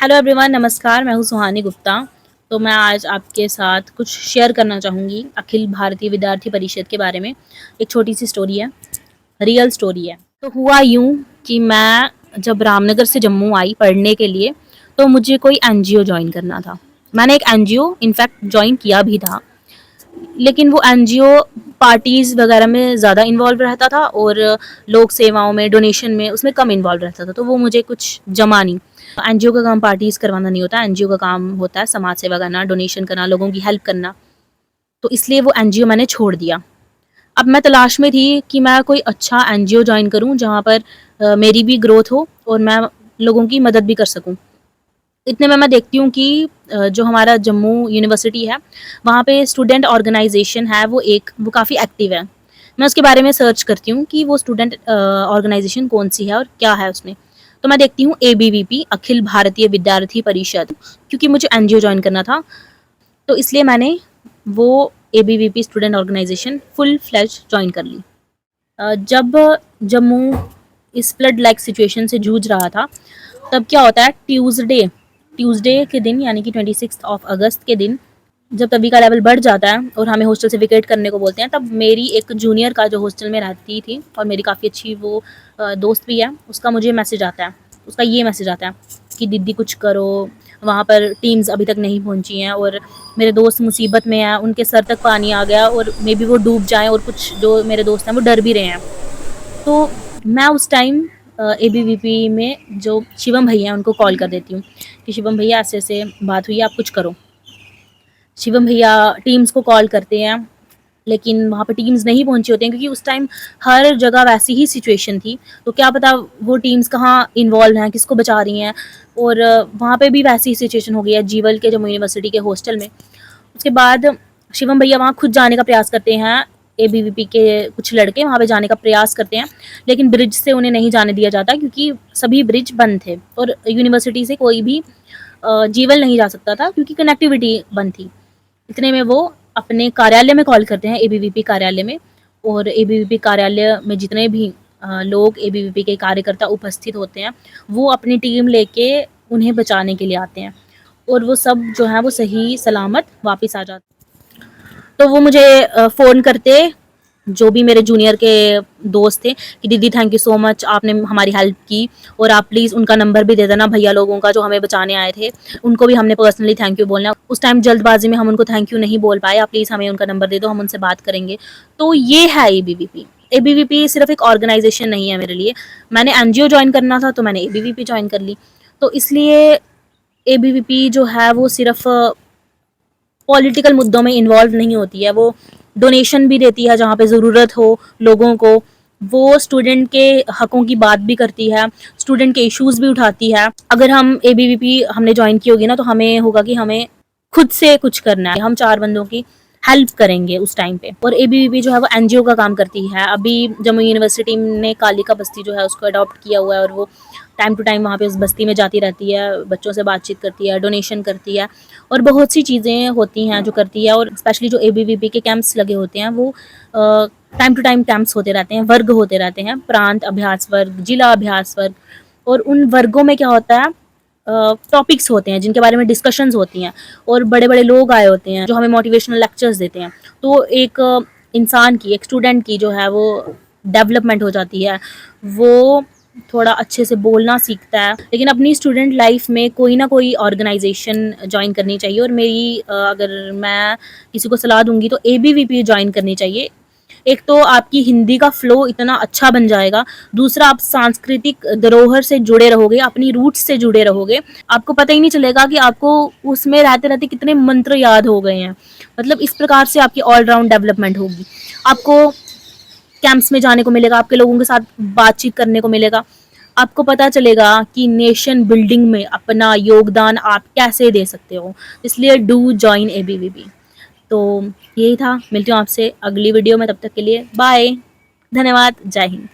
Hello everyone, नमस्कार। मैं हूँ सुहानी गुप्ता। तो मैं आज आपके साथ कुछ शेयर करना चाहूँगी अखिल भारतीय विद्यार्थी परिषद के बारे में। एक छोटी सी स्टोरी है, रियल स्टोरी है। तो हुआ यूँ कि मैं जब रामनगर से जम्मू आई पढ़ने के लिए, तो मुझे कोई एनजीओ ज्वाइन करना था। मैंने एक एनजीओ इनफैक्ट ज्वाइन किया भी था, लेकिन वो एनजीओ पार्टीज़ वगैरह में ज़्यादा इन्वॉल्व रहता था और लोक सेवाओं में, डोनेशन में, उसमें कम इन्वॉल्व रहता था। तो वो मुझे कुछ जमा नहीं। एनजीओ का काम पार्टीज़ करवाना नहीं होता। एनजीओ का काम होता है समाज सेवा करना, डोनेशन करना, लोगों की हेल्प करना। तो इसलिए वो एनजीओ मैंने छोड़ दिया। अब मैं तलाश में थी कि मैं कोई अच्छा एनजीओ ज्वाइन करूं जहां पर मेरी भी ग्रोथ हो और मैं लोगों की मदद भी कर सकूं। इतने में मैं देखती हूँ कि जो हमारा जम्मू यूनिवर्सिटी है, वहाँ पे स्टूडेंट ऑर्गेनाइजेशन है, वो काफ़ी एक्टिव है। मैं उसके बारे में सर्च करती हूँ कि वो स्टूडेंट ऑर्गेनाइजेशन कौन सी है और क्या है उसमें। तो मैं देखती हूँ एबीवीपी, अखिल भारतीय विद्यार्थी परिषद, क्योंकि मुझे एनजीओ ज्वाइन करना था। तो इसलिए मैंने वो ABVP student organisation full fledge join कर ली। जब जम्मू इस फ्लड लाइक सिचुएशन से जूझ रहा था, तब क्या होता है, ट्यूसडे के दिन यानी कि 26 अगस्त के दिन जब तभी का लेवल बढ़ जाता है और हमें हॉस्टल से विकेट करने को बोलते हैं, तब मेरी एक जूनियर का जो हॉस्टल में रहती थी और मेरी काफ़ी अच्छी वो दोस्त भी है, उसका मुझे मैसेज आता है। उसका ये मैसेज आता है कि दीदी कुछ करो, वहाँ पर टीम्स अभी तक नहीं पहुँची हैं और मेरे दोस्त मुसीबत में हैं, उनके सर तक पानी आ गया और मे बी वो डूब जाएँ, और कुछ जो मेरे दोस्त हैं वो डर भी रहे हैं। तो मैं उस टाइम एबीवीपी में जो शिवम भैया हैं उनको कॉल कर देती हूँ कि शिवम भैया ऐसे ऐसे बात हुई है, आप कुछ करो। शिवम भैया टीम्स को कॉल करते हैं, लेकिन वहाँ पे टीम्स नहीं पहुंची होती हैं, क्योंकि उस टाइम हर जगह वैसी ही सिचुएशन थी। तो क्या पता वो टीम्स कहाँ इन्वॉल्व हैं, किसको बचा रही हैं। और वहाँ पे भी वैसी ही सिचुएशन हो गई है जीवल के जम्मू यूनिवर्सिटी के हॉस्टल में। उसके बाद शिवम भैया वहाँ खुद जाने का प्रयास करते हैं। एबीवीपी के कुछ लड़के वहाँ पे जाने का प्रयास करते हैं, लेकिन ब्रिज से उन्हें नहीं जाने दिया जाता, क्योंकि सभी ब्रिज बंद थे और यूनिवर्सिटी से कोई भी जीवल नहीं जा सकता था, क्योंकि कनेक्टिविटी बंद थी। इतने में वो अपने कार्यालय में कॉल करते हैं, एबीवीपी कार्यालय में। और एबीवीपी कार्यालय में जितने भी लोग एबीवीपी के कार्यकर्ता उपस्थित होते हैं, वो अपनी टीम लेके उन्हें बचाने के लिए आते हैं और वो सब जो है वो सही सलामत वापस आ जाते हैं। तो वो मुझे फ़ोन करते, जो भी मेरे जूनियर के दोस्त थे, कि दीदी थैंक यू सो मच, आपने हमारी हेल्प की, और आप प्लीज़ उनका नंबर भी दे देना भैया लोगों का जो हमें बचाने आए थे, उनको भी हमने पर्सनली थैंक यू बोलना। उस टाइम जल्दबाजी में हम उनको थैंक यू नहीं बोल पाए, आप प्लीज़ हमें उनका नंबर दे दो, हम उनसे बात करेंगे। तो ये है एबीवीपी। एबीवीपी सिर्फ एक ऑर्गेनाइजेशन नहीं है मेरे लिए। मैंने एनजीओ ज्वाइन करना था तो मैंने एबीवीपी ज्वाइन कर ली। तो इसलिए एबीवीपी जो है वो सिर्फ पॉलिटिकल मुद्दों में इन्वॉल्व नहीं होती है, वो डोनेशन भी देती है जहाँ पे ज़रूरत हो लोगों को। वो स्टूडेंट के हकों की बात भी करती है, स्टूडेंट के इश्यूज भी उठाती है। अगर हम एबीवीपी हमने ज्वाइन की होगी ना, तो हमें होगा कि हमें खुद से कुछ करना है, हम 4 बंदों की हेल्प करेंगे उस टाइम पे। और एबीवीपी जो है वो एनजीओ का काम करती है। अभी जम्मू यूनिवर्सिटी ने कालिका बस्ती जो है उसको अडॉप्ट किया हुआ है, और वो टाइम टू टाइम वहाँ पे उस बस्ती में जाती रहती है, बच्चों से बातचीत करती है, डोनेशन करती है, और बहुत सी चीज़ें होती हैं जो करती है। और स्पेशली जो एबीवीपी के कैंप्स लगे होते हैं, वो टाइम टू टाइम कैंप्स होते रहते हैं, वर्ग होते रहते हैं, प्रांत अभ्यास वर्ग, जिला अभ्यास वर्ग। और उन वर्गों में क्या होता है, टॉपिक्स होते हैं जिनके बारे में डिस्कशंस होती हैं, और बड़े बड़े लोग आए होते हैं जो हमें मोटिवेशनल लेक्चर्स देते हैं। तो एक इंसान की, एक स्टूडेंट की जो है वो डेवलपमेंट हो जाती है, वो थोड़ा अच्छे से बोलना सीखता है। लेकिन अपनी स्टूडेंट लाइफ में कोई ना कोई ऑर्गेनाइजेशन ज्वाइन करनी चाहिए, और मेरी अगर मैं किसी को सलाह दूंगी तो एबीवीपी ज्वाइन करनी चाहिए। एक तो आपकी हिंदी का फ्लो इतना अच्छा बन जाएगा, दूसरा आप सांस्कृतिक धरोहर से जुड़े रहोगे, अपनी रूट्स से जुड़े रहोगे। आपको पता ही नहीं चलेगा कि आपको उसमें रहते रहते कितने मंत्र याद हो गए हैं। मतलब इस प्रकार से आपकी ऑलराउंड डेवलपमेंट होगी। आपको कैंप्स में जाने को मिलेगा, आपके लोगों के साथ बातचीत करने को मिलेगा, आपको पता चलेगा कि नेशन बिल्डिंग में अपना योगदान आप कैसे दे सकते हो। इसलिए डू जॉइन एबीवीपी। तो यही था, मिलती हूँ आपसे अगली वीडियो में, तब तक के लिए बाय, धन्यवाद, जय हिंद।